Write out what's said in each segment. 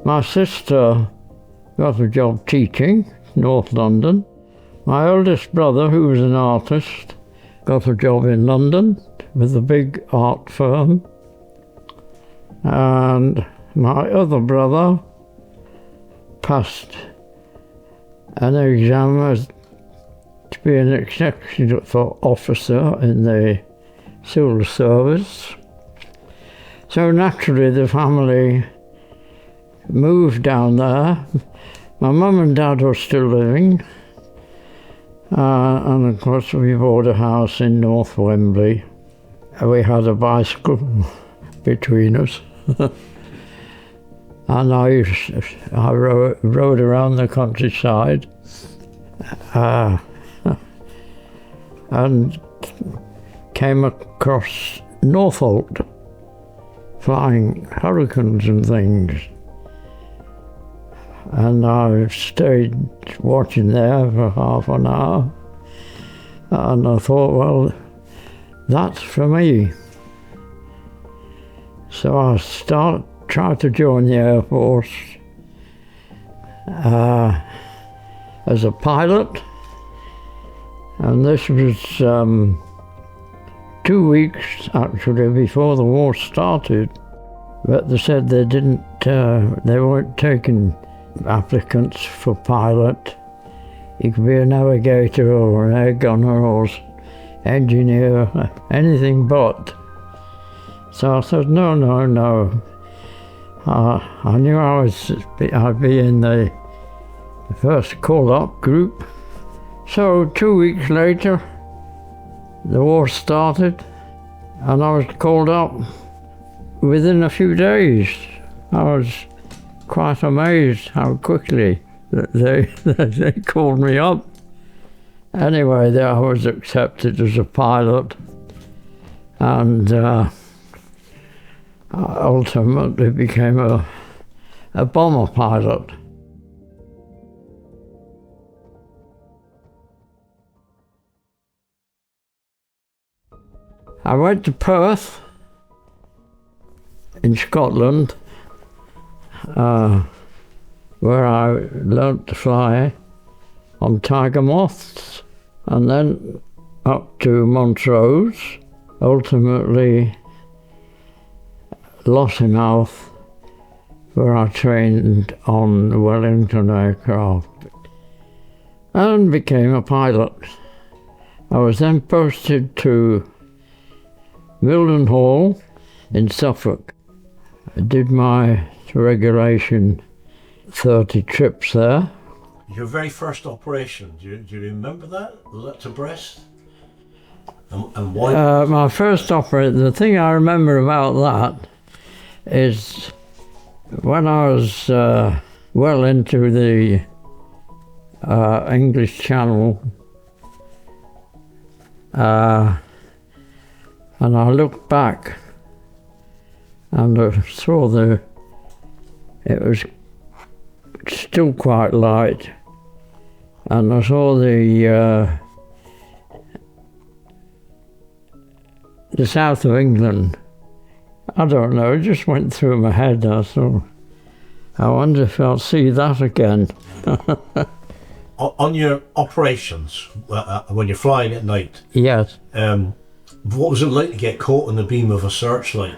My sister got a job teaching, North London. My eldest brother, who was an artist, got a job in London with a big art firm. And my other brother passed an exam to be an executive officer in the civil service. So naturally the family moved down there. My mum and dad were still living, and of course we bought a house in North Wembley. We had a bicycle between us. And I rode around the countryside and came across Norfolk flying hurricanes and things. And I stayed watching there for half an hour. And I thought, well, that's for me. So I tried to join the Air Force as a pilot. And this was 2 weeks actually before the war started. But they said they weren't taking applicants for pilot. You could be a navigator or an air gunner or engineer, anything but. So I said, no. I knew I'd be in the first call-up group. So 2 weeks later, the war started, and I was called up within a few days. I was quite amazed how quickly they called me up. Anyway, I was accepted as a pilot, and I ultimately became a bomber pilot. I went to Perth in Scotland, where I learnt to fly on tiger moths, and then up to Montrose, ultimately Lossiemouth, where I trained on Wellington aircraft and became a pilot. I was then posted to Mildenhall in Suffolk. I did my regulation 30 trips there. Your very first operation, do you remember that? Was that to Brest? And why? My first operation, the thing I remember about that is when I was well into the English Channel, and I looked back and I saw it was still quite light, and I saw the south of England. I don't know, it just went through my head. I thought, I wonder if I'll see that again. On your operations, when you're flying at night, yes. What was it like to get caught in the beam of a searchlight?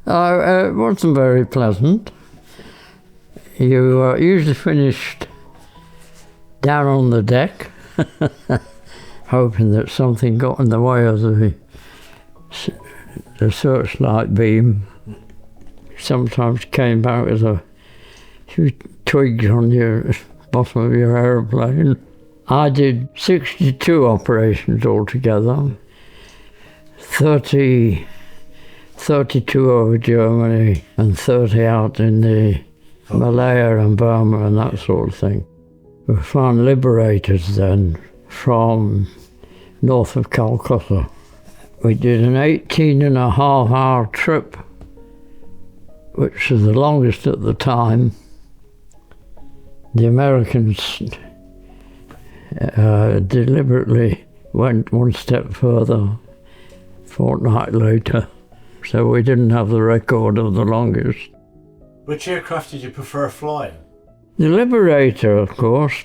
It wasn't very pleasant. You usually finished down on the deck, hoping that something got in the way of the searchlight beam. Sometimes came back with a few twigs on your bottom of your aeroplane. I did 62 operations altogether, 32 over Germany and 30 out in the Malaya and Burma and that sort of thing. We found liberators then from north of Calcutta. We did an 18.5-hour trip, which was the longest at the time. The Americans deliberately went one step further a fortnight later, so we didn't have the record of the longest. Which aircraft did you prefer flying? The Liberator, of course,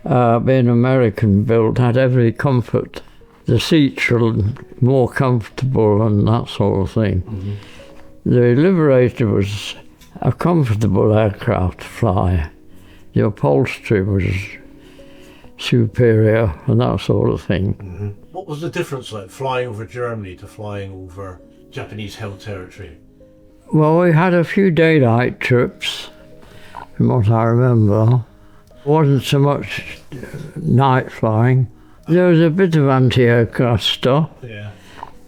being American built, had every comfort. The seats were more comfortable and that sort of thing. Mm-hmm. The Liberator was a comfortable aircraft to fly. The upholstery was superior and that sort of thing. Mm-hmm. What was the difference like flying over Germany to flying over Japanese-held territory? Well, we had a few daylight trips, from what I remember. It wasn't so much night flying. There was a bit of anti-aircraft stuff, Yeah.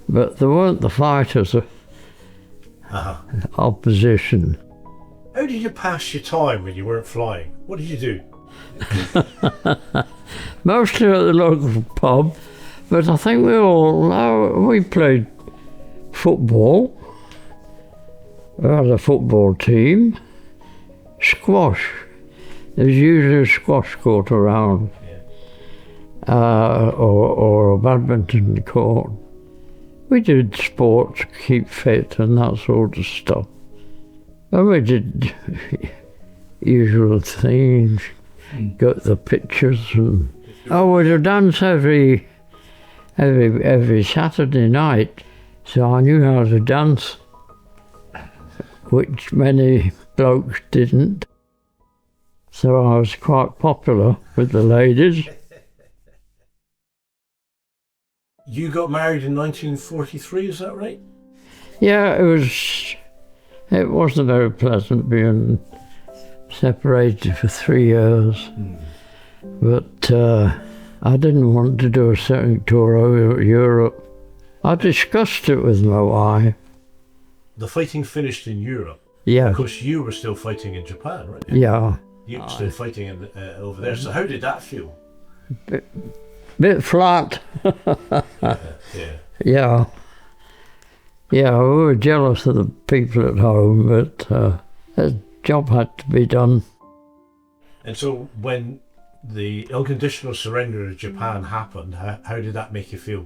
but there weren't the fighters of opposition. How did you pass your time when you weren't flying? What did you do? Mostly at the local pub, but I think we played football. We had a football team. Squash. There's usually a squash court around, or a badminton court. We did sports, keep fit and that sort of stuff. And we did usual things, got the pictures and... Oh, we'd dance every Saturday night, so I knew how to dance, which many blokes didn't. So I was quite popular with the ladies. You got married in 1943, is that right? Yeah, it wasn't very pleasant being separated for 3 years. But I didn't want to do a second tour over Europe. I discussed it with my wife. The fighting finished in Europe. Yeah. Of course, you were still fighting in Japan, right? Yeah. You were still fighting over there. So how did that feel? Bit flat. Yeah. Yeah. Yeah, we were jealous of the people at home, but the job had to be done. And so when the unconditional surrender of Japan happened, how did that make you feel?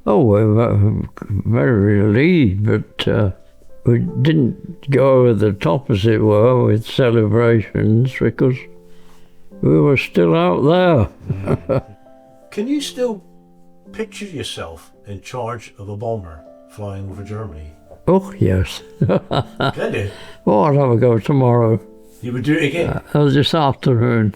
Oh, we were very relieved, but we didn't go over the top, as it were, with celebrations because we were still out there. Can you still picture yourself in charge of a bomber flying over Germany? Oh, yes. Can you? Oh, I'll have a go tomorrow. You would do it again? Or this afternoon.